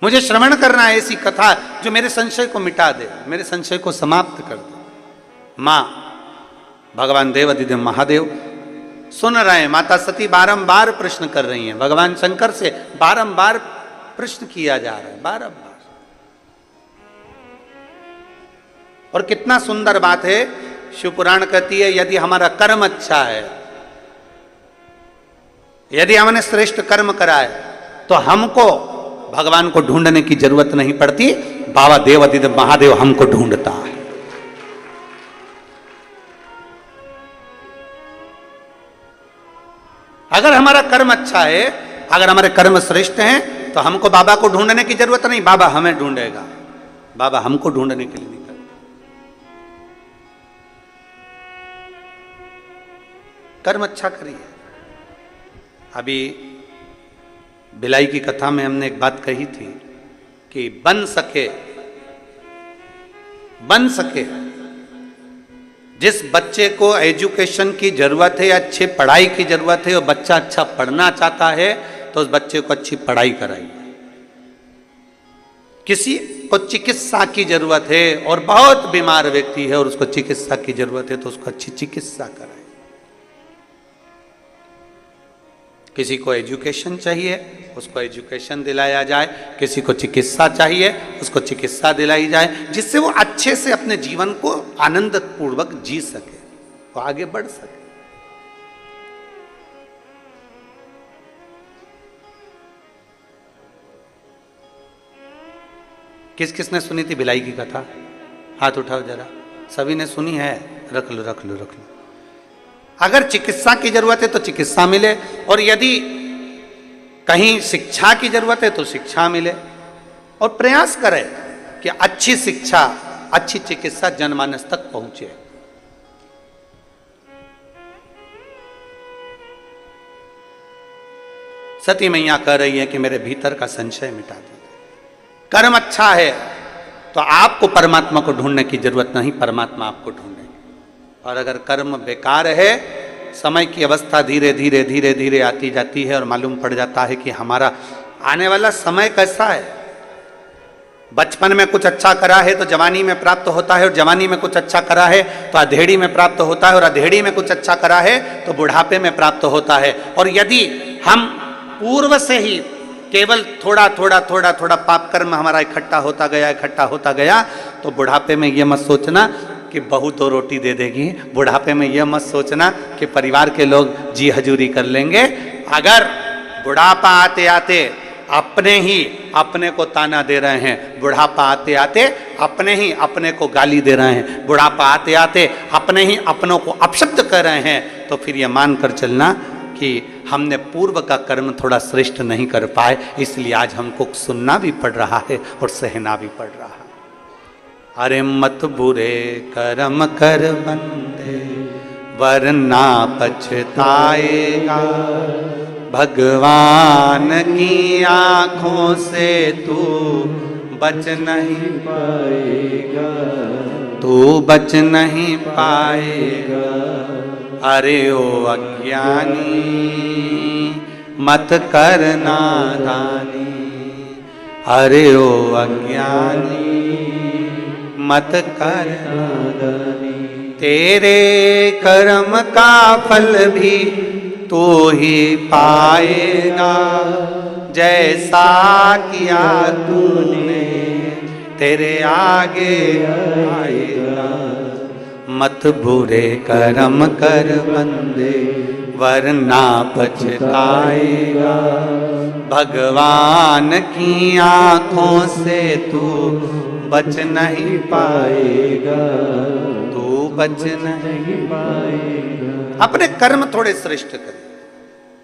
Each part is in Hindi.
मुझे श्रवण करना है ऐसी कथा जो मेरे संशय को मिटा दे, मेरे संशय को समाप्त कर दे। माँ भगवान देवाधिदेव महादेव सुन रहे हैं, माता सती बारंबार प्रश्न कर रही हैं, भगवान शंकर से बारंबार प्रश्न किया जा रहा है, बारंबार। और कितना सुंदर बात है, शिवपुराण कहती है यदि हमारा कर्म अच्छा है, यदि हमने श्रेष्ठ कर्म करा है, तो हमको भगवान को ढूंढने की जरूरत नहीं पड़ती, बाबा देवाधिदेव महादेव हमको ढूंढता है। अगर हमारा कर्म अच्छा है, अगर हमारे कर्म श्रेष्ठ हैं, तो हमको बाबा को ढूंढने की जरूरत नहीं, बाबा हमें ढूंढेगा। बाबा हमको ढूंढने के लिए नहीं करता। कर्म अच्छा करिए। अभी भिलाई की कथा में हमने एक बात कही थी कि बन सके जिस बच्चे को एजुकेशन की जरूरत है, अच्छी पढ़ाई की जरूरत है, और बच्चा अच्छा पढ़ना चाहता है, तो उस बच्चे को अच्छी पढ़ाई कराइए। किसी को चिकित्सा की जरूरत है और बहुत बीमार व्यक्ति है और उसको चिकित्सा की जरूरत है, तो उसको अच्छी चिकित्सा कराइए। किसी को एजुकेशन चाहिए, उसको एजुकेशन दिलाया जाए, किसी को चिकित्सा चाहिए, उसको चिकित्सा दिलाई जाए, जिससे वो अच्छे से अपने जीवन को आनंद पूर्वक जी सके, वो आगे बढ़ सके। किस किसने सुनी थी भिलाई की कथा? हाथ उठाओ जरा। सभी ने सुनी है? रख लो रख लो रख लो। अगर चिकित्सा की जरूरत है तो चिकित्सा मिले, और यदि कहीं शिक्षा की जरूरत है तो शिक्षा मिले, और प्रयास करें कि अच्छी शिक्षा, अच्छी चिकित्सा जनमानस तक पहुंचे। सती मैया कह रही है कि मेरे भीतर का संशय मिटा दीजिए। कर्म अच्छा है तो आपको परमात्मा को ढूंढने की जरूरत नहीं, परमात्मा आपको ढूंढेंगे। और अगर कर्म बेकार है, समय की अवस्था धीरे धीरे धीरे धीरे आती जाती है और मालूम पड़ जाता है कि हमारा आने वाला समय कैसा है। बचपन में कुछ अच्छा करा है तो जवानी में प्राप्त होता है, और जवानी में कुछ अच्छा करा है तो अधेड़ी में प्राप्त होता है, और अधेड़ी में कुछ अच्छा करा है तो बुढ़ापे में प्राप्त होता है। और यदि हम पूर्व से ही केवल थोड़ा थोड़ा थोड़ा थोड़ा पाप कर्म हमारा इकट्ठा होता गया, तो बुढ़ापे में यह मत सोचना कि बहू 2 रोटी दे देगी, बुढ़ापे में यह मत सोचना कि परिवार के लोग जी हजूरी कर लेंगे। अगर बुढ़ापा आते आते अपने ही अपने को ताना दे रहे हैं, बुढ़ापा आते आते अपने ही अपने को गाली दे रहे हैं, बुढ़ापा आते आते अपने ही अपनों को अपशब्द कर रहे हैं, तो फिर यह मान कर चलना कि हमने पूर्व का कर्म थोड़ा श्रेष्ठ नहीं कर पाए, इसलिए आज हमको सुनना भी पड़ रहा है और सहना भी पड़ रहा है। अरे मत बुरे कर्म कर बंदे, वरना पछताएगा, भगवान की आंखों से तू बच नहीं पाएगा, तू बच नहीं पाएगा। अरे ओ अज्ञानी मत कर नादानी, अरे ओ अज्ञानी मत कर नादानी। तेरे कर्म का फल भी तू ही पाएगा, जैसा किया तूने तेरे आगे आएगा। मत बुरे कर्म कर बंदे, वरना पछताएगा, भगवान की आंखों से तू बच नहीं पाएगा, तू बच नहीं पाएगा। अपने कर्म थोड़े श्रेष्ठ करें,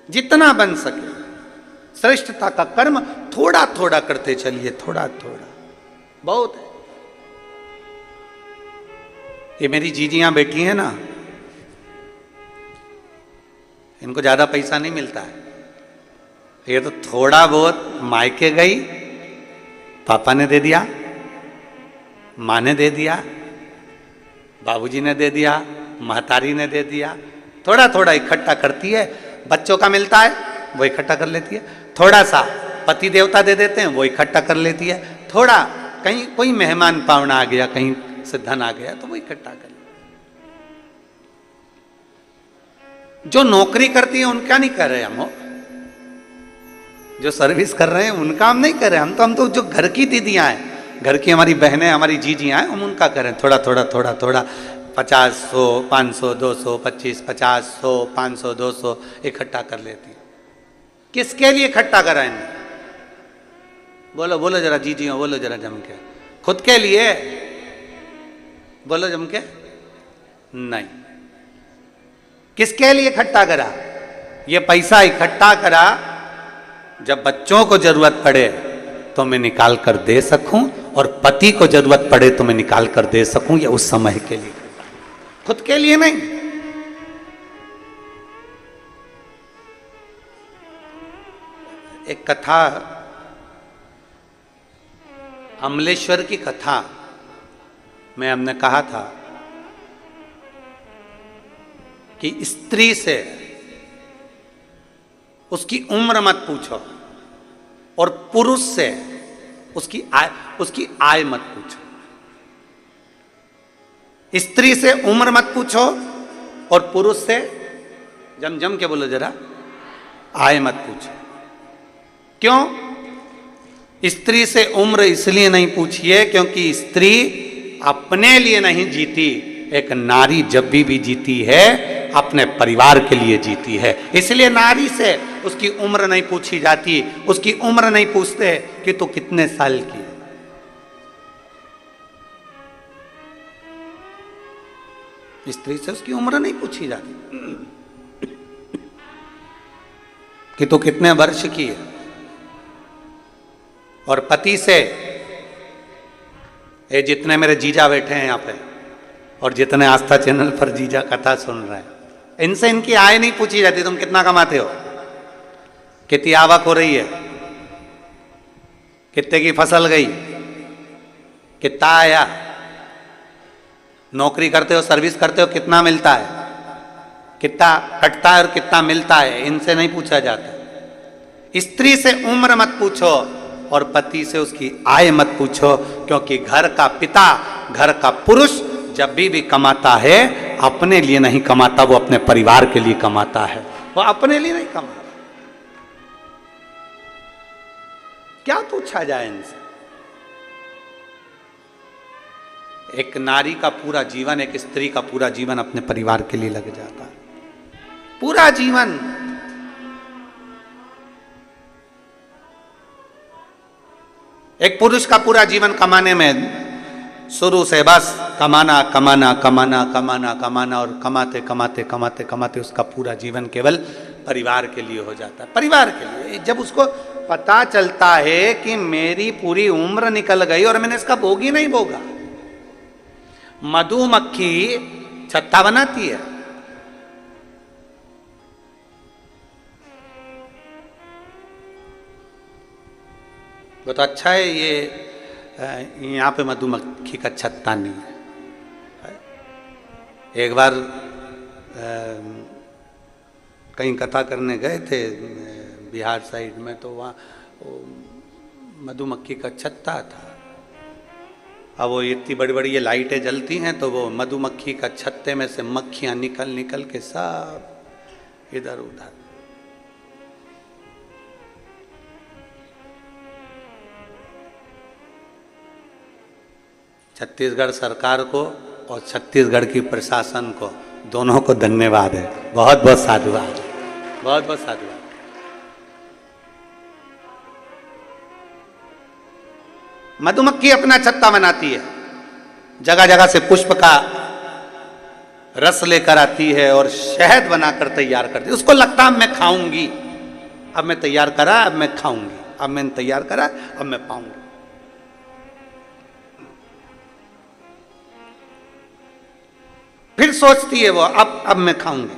जितना बन सके श्रेष्ठता का कर्म थोड़ा थोड़ा करते चलिए, थोड़ा थोड़ा बहुत है। ये मेरी जीजियां बैठी हैं ना, इनको ज्यादा पैसा नहीं मिलता है, ये तो थोड़ा बहुत मायके गई, पापा ने दे दिया, माँ ने दे दिया, बाबूजी ने दे दिया, महतारी ने दे दिया, थोड़ा थोड़ा इकट्ठा करती है। बच्चों का मिलता है वो इकट्ठा कर लेती है, थोड़ा सा पति देवता दे देते हैं, वो इकट्ठा कर लेती है। थोड़ा कहीं कोई मेहमान पावना आ गया, कहीं से धन आ गया तो वो इकट्ठा कर लेती। जो नौकरी करती है उनका नहीं कर रहे हम, जो सर्विस कर रहे हैं उनका हम नहीं कर रहे। हम तो जो घर की दीदियां हैं, घर की हमारी बहनें, हमारी जीजियां हैं, हम उनका करें। थोड़ा थोड़ा थोड़ा थोड़ा 50, 100, 500, 200, 25, 50, 100, 500, 200 इकट्ठा कर लेती है। किसके लिए इकट्ठा करा इन्हें? बोलो बोलो जरा जीजियों, बोलो जरा जम के। खुद के लिए? बोलो जम के। नहीं। किसके लिए इकट्ठा करा? ये पैसा इकट्ठा करा जब बच्चों को जरूरत पड़े तो मैं निकाल कर दे सकूं, और पति को जरूरत पड़े तो मैं निकाल कर दे सकूं। ये उस समय के लिए, खुद के लिए नहीं। एक कथा, अमलेश्वर की कथा में हमने कहा था कि स्त्री से उसकी उम्र मत पूछो और पुरुष से उसकी आय मत पूछो। स्त्री से उम्र मत पूछो और पुरुष से, जम के बोलो जरा, आय मत पूछो। क्यों? स्त्री से उम्र इसलिए नहीं पूछिए क्योंकि स्त्री अपने लिए नहीं जीती। एक नारी जब भी जीती है अपने परिवार के लिए जीती है। इसलिए नारी से उसकी उम्र नहीं पूछी जाती, उसकी उम्र नहीं पूछते कि तू कितने साल की है। स्त्री से उसकी उम्र नहीं पूछी जाती कि तू कितने वर्ष की है। और पति से, ये जितने मेरे जीजा बैठे हैं यहाँ पे और जितने आस्था चैनल पर जीजा कथा सुन रहे हैं, इनसे इनकी आय नहीं पूछी जाती। तुम कितना कमाते हो, कितनी आवक हो रही है, कितने की फसल गई, कितना आया, नौकरी करते हो, सर्विस करते हो, कितना मिलता है, कितना कटता है और कितना मिलता है, इनसे नहीं पूछा जाता। स्त्री से उम्र मत पूछो और पति से उसकी आय मत पूछो, क्योंकि घर का पिता, घर का पुरुष जब भी कमाता है अपने लिए नहीं कमाता, वो अपने परिवार के लिए कमाता है, वो अपने लिए नहीं कमाता। क्या पूछा जाए इनसे? एक नारी का पूरा जीवन, एक स्त्री का पूरा जीवन अपने परिवार के लिए लग जाता है, पूरा जीवन। एक पुरुष का पूरा जीवन कमाने में शुरू से बस कमाना कमाना कमाना कमाना कमाना, और कमाते कमाते कमाते कमाते उसका पूरा जीवन केवल परिवार के लिए हो जाता है, परिवार के लिए। जब उसको पता चलता है कि मेरी पूरी उम्र निकल गई और मैंने इसका भोग ही नहीं भोगा। मधुमक्खी छत्ता बनाती है, वो तो अच्छा है, ये यहाँ पे मधुमक्खी का छत्ता नहीं है। एक बार कहीं कथा करने गए थे बिहार साइड में, तो वहाँ मधुमक्खी का छत्ता था। अब वो इतनी बड़ी बड़ी ये लाइटें जलती हैं, तो वो मधुमक्खी का छत्ते में से मक्खियाँ निकल निकल के सब इधर उधर। छत्तीसगढ़ सरकार को और छत्तीसगढ़ की प्रशासन को, दोनों को धन्यवाद है, बहुत बहुत साधुवाद, बहुत बहुत साधुवाद। मधुमक्खी अपना छत्ता बनाती है, जगह जगह से पुष्प का रस लेकर आती है और शहद बनाकर तैयार करती है। उसको लगता है मैं खाऊंगी, अब मैं तैयार करा, अब मैं खाऊंगी, अब मैंने तैयार करा, अब मैं पाऊंगी। फिर सोचती है वो, अब मैं खाऊंगी।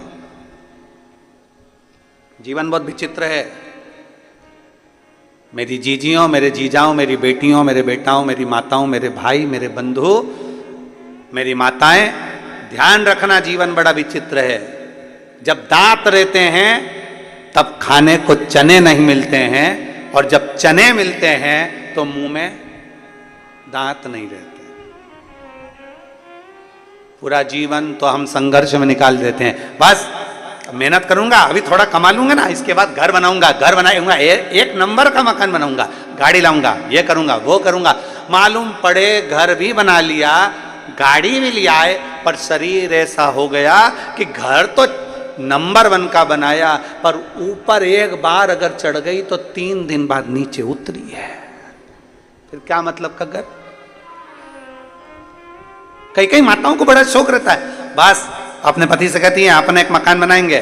जीवन बहुत विचित्र है। मेरी जीजियों, मेरे जीजाओं, मेरी बेटियों, मेरे बेटाओं, मेरी माताओं, मेरे भाई, मेरे बंधु, मेरी माताएं, ध्यान रखना, जीवन बड़ा विचित्र है। जब दांत रहते हैं तब खाने को चने नहीं मिलते हैं, और जब चने मिलते हैं तो मुंह में दांत नहीं रहते। पूरा जीवन तो हम संघर्ष में निकाल देते हैं, बस मेहनत करूंगा, अभी थोड़ा कमा लूंगा ना, इसके बाद घर बनाऊंगा, घर बनाऊंगा, एक नंबर का मकान बनाऊंगा, गाड़ी लाऊंगा, ये करूंगा, वो करूंगा। मालूम पड़े घर भी बना लिया, गाड़ी भी लिया है, पर शरीर ऐसा हो गया कि घर तो नंबर 1 का बनाया, पर ऊपर एक बार अगर चढ़ गई तो 3 दिन बाद नीचे उतरी है। फिर क्या मतलब का घर? कई कई माताओं को बड़ा शौक रहता है, बस अपने पति से कहती हैं अपने एक मकान बनाएंगे।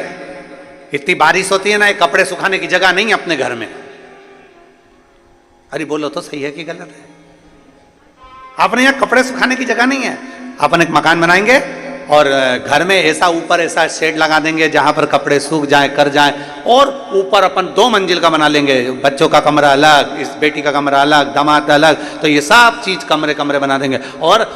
इतनी बारिश होती है ना, एक कपड़े सुखाने की जगह नहीं है अपने घर में। अरे बोलो तो सही है कि गलत है? अपने यहाँ कपड़े सुखाने की जगह नहीं है, अपन एक मकान बनाएंगे और घर में ऐसा ऊपर ऐसा शेड लगा देंगे जहां पर कपड़े सूख जाए, कर जाए, और ऊपर अपन 2 मंजिल का बना लेंगे, बच्चों का कमरा अलग, इस बेटी का कमरा अलग, दामाद अलग, तो ये सब चीज कमरे कमरे बना देंगे और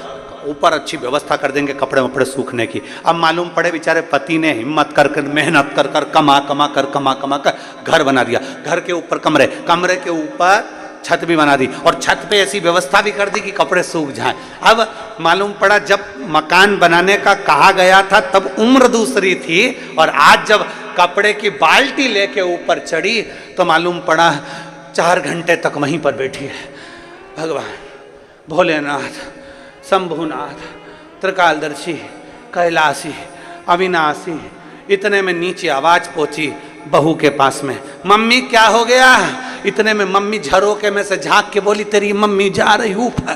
ऊपर अच्छी व्यवस्था कर देंगे कपड़े वपड़े सूखने की। अब मालूम पड़े बेचारे पति ने हिम्मत कर कर मेहनत कर कर कमा कर घर बना दिया, घर के ऊपर कमरे, कमरे के ऊपर छत भी बना दी और छत पे ऐसी व्यवस्था भी कर दी कि कपड़े सूख जाएं। अब मालूम पड़ा जब मकान बनाने का कहा गया था तब उम्र दूसरी थी, और आज जब कपड़े की बाल्टी लेके ऊपर चढ़ी तो मालूम पड़ा 4 घंटे तक वहीं पर बैठी है। भगवान भोलेनाथ, शंभुनाथ, त्रिकालदर्शी, कैलाशी, अविनाशी, इतने में नीचे आवाज पहुंची बहू के पास में, मम्मी क्या हो गया? इतने में मम्मी झरोके में से झांक के बोली, तेरी मम्मी जा रही ऊपर।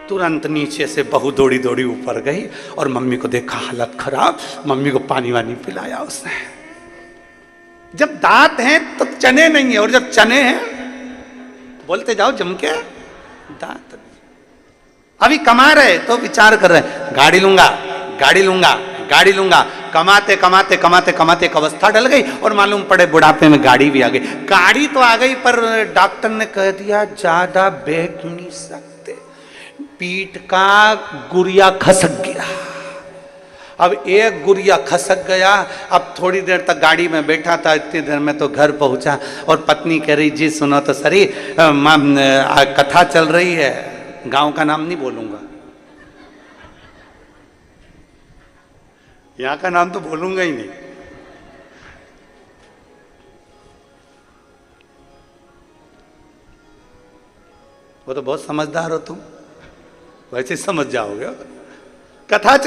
तुरंत नीचे से बहू दौड़ी दौड़ी ऊपर गई और मम्मी को देखा हालत खराब, मम्मी को पानी वानी पिलाया उसने। जब दांत हैं तो चने नहीं है, और जब चने हैं बोलते जाओ जम के, दांत अभी कमा रहे तो विचार कर रहे गाड़ी लूंगा, गाड़ी लूंगा, गाड़ी लूंगा, कमाते कमाते कमाते कमाते एक अवस्था डल गई और मालूम पड़े बुढ़ापे में गाड़ी भी आ गई। गाड़ी तो आ गई पर डॉक्टर ने कह दिया ज्यादा बैठ नहीं सकते, पीठ का गुरिया खसक गया। अब एक गुरिया खसक गया। अब थोड़ी देर तक गाड़ी में बैठा था, इतनी देर में तो घर पहुंचा और पत्नी कह रही जी सुनो तो सरी, कथा चल रही है, गांव का नाम नहीं बोलूंगा, यहां का नाम तो बोलूंगा ही नहीं। वो तो बहुत समझदार हो तुम, वैसे समझ जाओगे। कथा